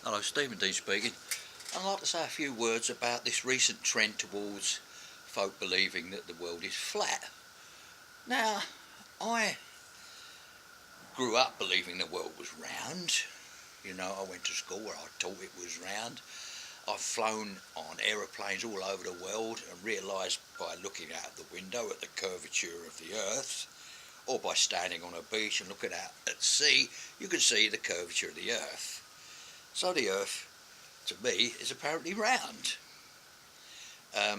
Hello, Stephen D speaking. I'd like to say a few words about this recent trend towards folk believing that the world is flat. Now, I grew up believing the world was round. You know, I went to school where I taught it was round. I've flown on aeroplanes all over the world and realised by looking out the window at the curvature of the earth, or by standing on a beach and looking out at sea, you can see the curvature of the earth. So the earth, to me, is apparently round. I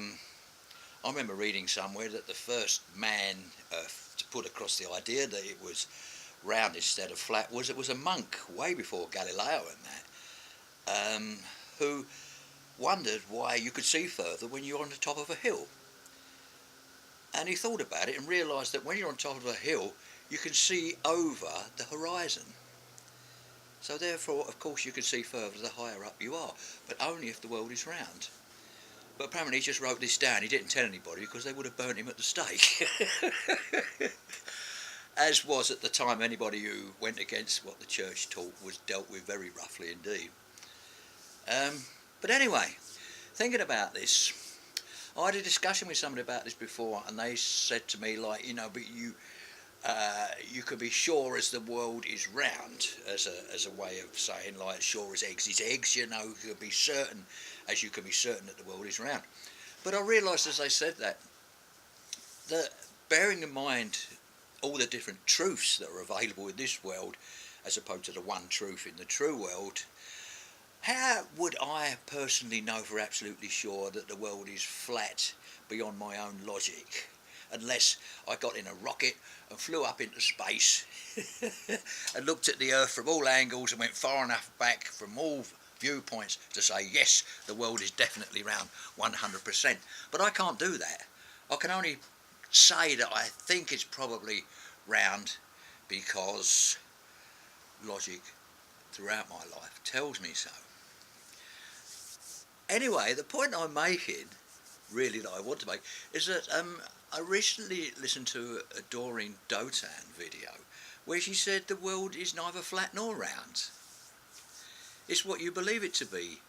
remember reading somewhere that the first man to put across the idea that it was round instead of flat was a monk way before Galileo and that, who wondered why you could see further when you're on the top of a hill. And he thought about it and realised that when you're on top of a hill, you can see over the horizon. So therefore, of course, you can see further the higher up you are, but only if the world is round. But apparently he just wrote this down. He didn't tell anybody because they would have burnt him at the stake. As was at the time, anybody who went against what the church taught was dealt with very roughly indeed. But anyway, thinking about this, I had a discussion with somebody about this before, and they said to me, like, but you can be sure as the world is round, as a way of saying, like, sure as eggs is eggs, you can be certain as you can be certain that the world is round. But I realised as I said that bearing in mind all the different truths that are available in this world, as opposed to the one truth in the true world, how would I personally know for absolutely sure that the world is flat beyond my own logic? Unless I got in a rocket and flew up into space and looked at the earth from all angles and went far enough back from all viewpoints to say, yes, the world is definitely round 100%. But I can't do that. I can only say that I think it's probably round because logic throughout my life tells me so. Anyway, the point I'm making, really, that I want to make, is that I recently listened to a Doreen Dotan video where she said the world is neither flat nor round. It's what you believe it to be.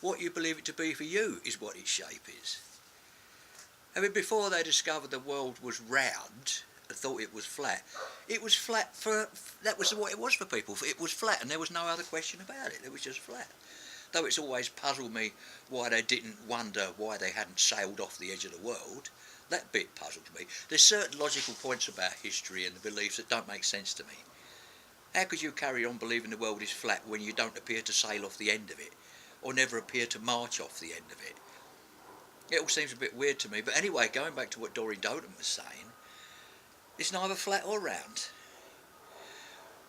What you believe it to be for you is what its shape is. I mean, before they discovered the world was round and thought it was flat that was what it was for people. It was flat, and there was no other question about it. It was just flat. Though it's always puzzled me why they didn't wonder why they hadn't sailed off the edge of the world. That bit puzzled me. There's certain logical points about history and the beliefs that don't make sense to me. How could you carry on believing the world is flat when you don't appear to sail off the end of it, or never appear to march off the end of it? It all seems a bit weird to me. But anyway, going back to what Doreen Dotan was saying, it's neither flat or round.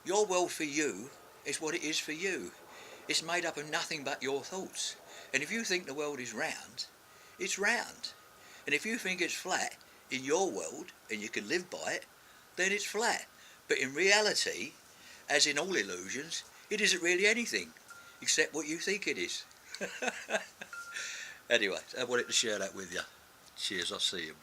Your world for you is what it is for you. It's made up of nothing but your thoughts. And if you think the world is round, it's round. And if you think it's flat in your world, and you can live by it, then it's flat. But in reality, as in all illusions, it isn't really anything, except what you think it is. Anyway, I wanted to share that with you. Cheers, I'll see you.